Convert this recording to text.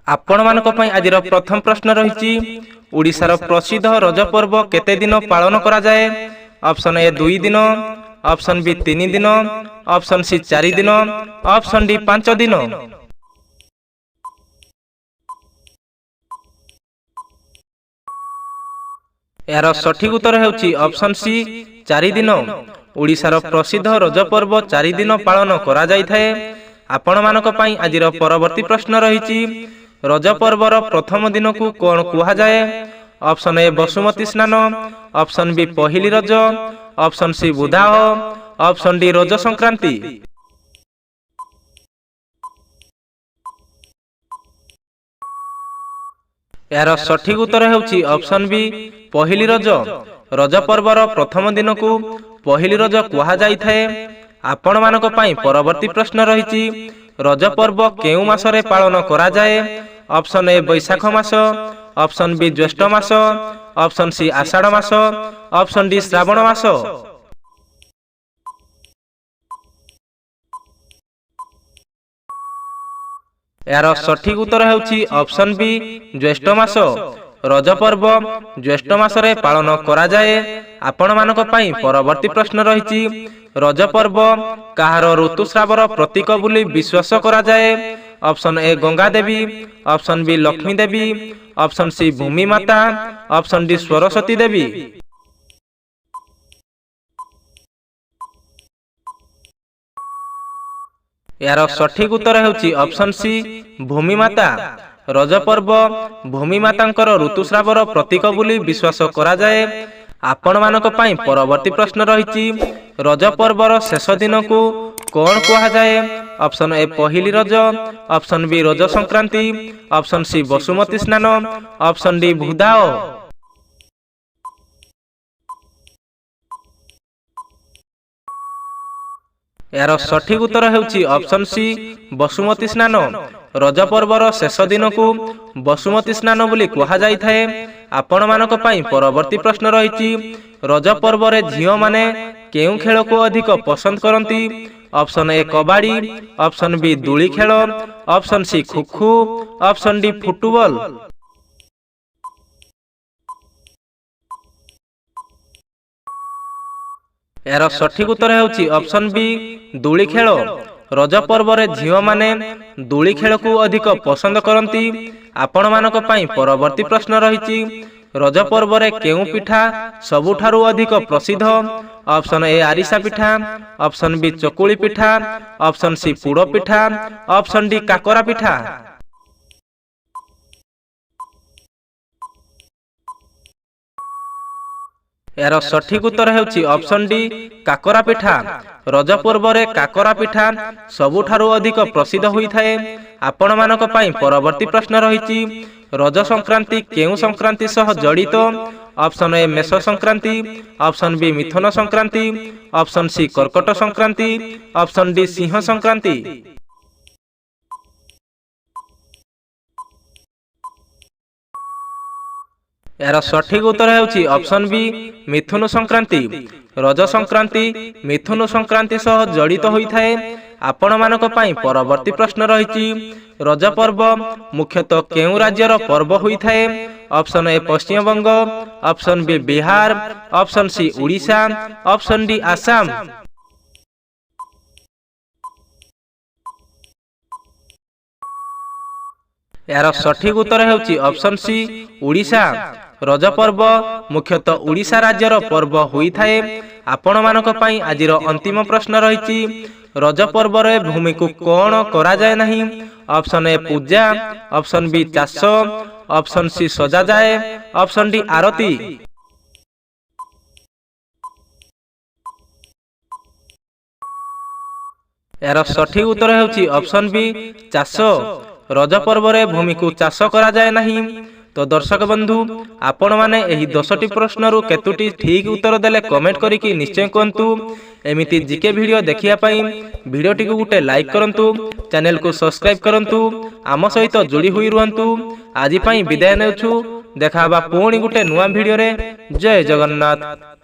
आपण मानक पई आजिर प्रथम प्रश्न रही ओडिशार प्रसिद्ध रज पर्व केते दिन पालन करा जाए। ऑप्शन ए 2 दिन, ऑप्शन बी 3 दिन, ऑप्शन सी 4 दिन, ऑप्शन डी 5 दिन। यार सठिक उत्तर हेउची ऑप्शन सी 4 दिन। ओडिशार प्रसिद्ध रज पर्व 4 दिन पालन करा जाय थाए। आपण मानक पई आजिर परवर्ती प्रश्न रही रज पर्वर प्रथम दिन को कौन कुहा जाए। ऑप्शन ए बसुमती स्नान, ऑप्शन बी पहिली रज, ऑप्शन सी बुधाह, ऑप्शन डी रज संक्रांति। यार सठिक उत्तर हेउची ऑप्शन बी पहिली रज। रज पर्वर प्रथम दिन को पहिली रज कुहा जाय थाए। आपण मानक पई परवर्ती प्रश्न रही रज पर्व केउ मासरे पालन करा जाए। ऑप्शन ए बैशाख मास, ऑप्शन बी ज्येष्ठ मास, ऑप्शन सी आषाढ़ मास, ऑप्शन डी श्रावण मास। यार सठिक उत्तर हेउची ऑप्शन बी ज्येष्ठ मास। रज पर्व ज्येष्ठ मासरे पालन करा जाए। आपण मानक पई परवर्ती प्रश्न रही रज पर्व काहार ऋतुस्रावर प्रतीक बोली विश्वास करा जाए। Option A Ganga Devi, option B Lakshmi Devi, option C Bhumi Mata, option D Saraswati देवी। यार सठिक उत्तर हेउची ऑप्शन सी भूमि माता। रज पर्व भूमि मातांकर ऋतुस्रावर प्रतीक बोली विश्वास करा जाए। आपण मानक पई परवर्ती प्रश्न रही रज पर्वर शेष दिन को कौन कुहा जाए। ऑप्शन ए पहिली रज, ऑप्शन बी रज संक्रांति, ऑप्शन सी बसुमती स्नान, ऑप्शन डी बुधाह। यार सठिक उत्तर हेउची ऑप्शन सी बसुमती स्नान। रज पर्वर शेष दिन को बसुमती स्नान बोली कुहा जाय थाए। आपण मानक पई परवर्ती प्रश्न रही रज पर्व रे झियो माने केउ खेल को अधिक पसंद करती। ऑप्शन ए कबाड़ी, ऑप्शन बी दूली खेल, ऑप्शन सी खुखु, ऑप्शन डी फुटबॉल। यार सठिक उत्तर हेउची ऑप्शन बी दूली खेल। रज पर्व रे झियो माने दूली खेल को अधिक पसंद करती। आपण मानक पई परवर्ती प्रश्न रही रज पर्व रे केउ पिठा सबुठारु अधिक प्रसिद्ध। Option A Arisa pitha, option B Chakuli pitha, option C Poda pitha, option D काकरा पिठा। यार सठिक उत्तर हेउची ऑप्शन डी काकरा पिठा। रज पर्व रे काकरा पिठा सबुठारु अधिक प्रसिद्ध होई थाए। आपण मानक पई परवर्ती प्रश्न रही रज संक्रांति केउ संक्रांति सह जड़ित। ऑप्शन ए मेष संक्रांति, ऑप्शन बी मिथुन संक्रांति, ऑप्शन सी कर्कट संक्रांति, ऑप्शन डी सिंह संक्रांति। यार सठिक उत्तर हेउची ऑप्शन बी मिथुन संक्रांति। रज संक्रांति मिथुन संक्रांति सह जड़ित होई थाए। आपण मानक पई परवर्ती प्रश्न रही रज पर्व मुख्यतः केउ राज्यर पर्व होई थाए। Option A Paschim Banga, option B Bihar, option C Orissa, option D Assam. यार सठिक उत्तर हेउची ऑप्शन सी उड़ीसा। रज पर्व मुख्यतः उड़ीसा राज्यर पर्व होई थाए। आपण मानक पई आजिर अंतिम प्रश्न रही रज पर्व रे भूमि को कौन करा जाए नहीं। ऑप्शन ए पूजा, ऑप्शन बी चाष, ऑप्शन सी सजा जाए, ऑप्शन डी आरती। यार सठिक उत्तर हेउची ऑप्शन बी चाष। रज पर्व रे भूमि को चाष करा जाए नहीं। तो दर्शक बंधु आपण माने एही 10टी प्रश्नरू केतुटी ठीक उत्तर देले कमेंट करिकी निश्चय कहतु। एमिति जीके वीडियो देखिया पई वीडियोटी को गुटे लाइक करंतु, चैनल को सब्सक्राइब करंतु, आम सहित जोड़ी हुई रुहंतु। आज पई विदाय नेउछु, देखाबा पुणी गुटे नुआ वीडियो रे। जय जगन्नाथ।